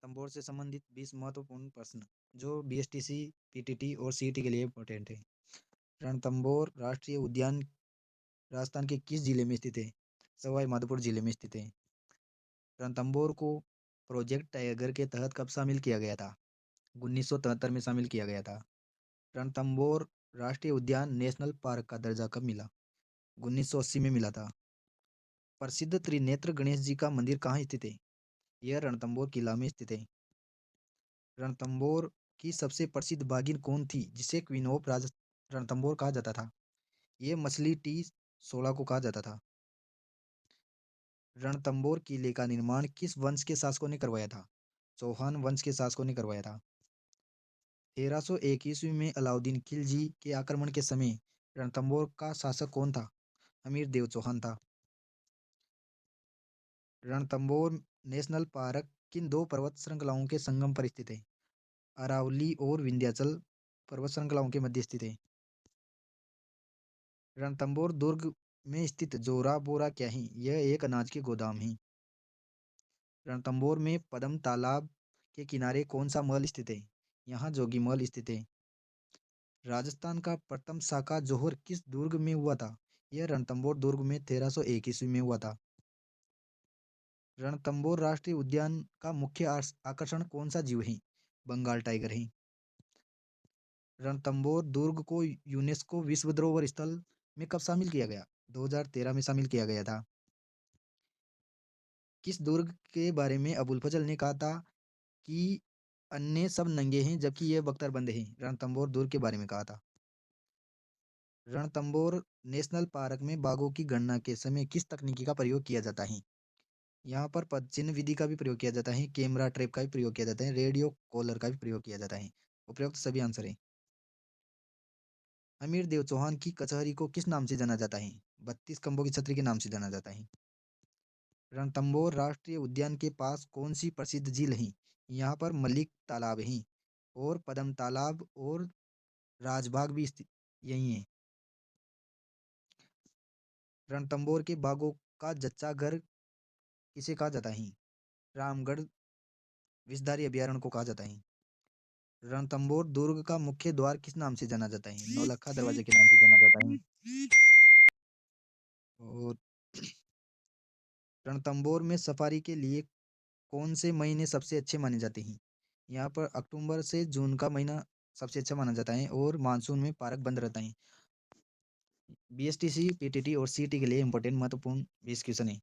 रणथंभौर से संबंधित 20 महत्वपूर्ण प्रश्न जो बीएसटीसी, पीटीटी और सीईटी के लिए इम्पोर्टेंट है। रणथंभौर राष्ट्रीय उद्यान राजस्थान के किस जिले में स्थित है? सवाई माधोपुर जिले में स्थित है। रणथंभौर को प्रोजेक्ट टाइगर के तहत कब शामिल किया गया था? 1973 में शामिल किया गया था। रणथंभौर राष्ट्रीय उद्यान नेशनल पार्क का दर्जा कब मिला? 1980 में मिला था। प्रसिद्ध त्रिनेत्र गणेश जी का मंदिर कहाँ स्थित है? यह रणथंभौर किला में स्थित है। रणथंभौर की सबसे प्रसिद्ध बाघिन कौन थी जिसे क्वीन ऑफ रणथंभौर कहा जाता था? यह मछली टी 16 को कहा जाता था। रणथंभौर किले का निर्माण किस वंश के शासकों ने करवाया था? चौहान वंश के शासकों ने करवाया था। 1301 ईस्वी में अलाउद्दीन खिलजी के आक्रमण के समय रणथंभौर का शासक कौन था? अमीर देव चौहान था। रणथंभौर नेशनल पार्क किन दो पर्वत श्रृंखलाओं के संगम पर स्थित है? अरावली और विंध्याचल पर्वत श्रृंखलाओं के मध्य स्थित है। रणथंभौर दुर्ग में स्थित जोरा बोरा क्या है? यह एक अनाज के गोदाम है। रणथंभौर में पद्म तालाब के किनारे कौन सा महल स्थित है? यहाँ जोगी महल स्थित है। राजस्थान का प्रथम शाखा जोहर किस दुर्ग में हुआ था? यह रणथंभौर दुर्ग में 1301 ईस्वी में हुआ था। रणथंभौर राष्ट्रीय उद्यान का मुख्य आकर्षण कौन सा जीव है? बंगाल टाइगर है। रणथंभौर दुर्ग को यूनेस्को विश्व धरोहर स्थल में कब शामिल किया गया? 2013 में शामिल किया गया था। किस दुर्ग के बारे में अबुल फजल ने कहा था कि अन्य सब नंगे हैं जबकि यह बख्तरबंद है? रणथंभौर दुर्ग के बारे में कहा था। रणथंभौर नेशनल पार्क में बाघों की गणना के समय किस तकनीकी का प्रयोग किया जाता है? यहाँ पर पदचिन्ह विधि का भी प्रयोग किया जाता है, कैमरा ट्रैप का भी प्रयोग किया जाता है, रेडियो कॉलर का भी प्रयोग किया जाता है। उपयुक्त सभी आंसर है। अमीर देव चौहान की कचहरी को किस नाम से जाना जाता है? 32 खंभों की छतरी के नाम से जाना जाता है। रणथंभौर राष्ट्रीय उद्यान के पास कौन सी प्रसिद्ध झील है? यहाँ पर मलिक तालाब है और पद्म तालाब और राजबाग भी यही है। रणथंभौर के बाघों का जच्चा घर किसे कहा जाता है? रामगढ़ विषधारी अभयारण्य को कहा जाता है। रणथंभौर दुर्ग का मुख्य द्वार किस नाम से जाना जाता है? नौलखा दरवाजे के नाम से जाना जाता है। और रणथंभौर में सफारी के लिए कौन से महीने सबसे अच्छे माने जाते हैं? यहाँ पर अक्टूबर से जून का महीना सबसे अच्छा माना जाता है और मानसून में पार्क बंद रहता है। बीएसटीसी, पीटीटी और सीटी के लिए इंपॉर्टेंट महत्वपूर्ण 20 क्वेश्चन है।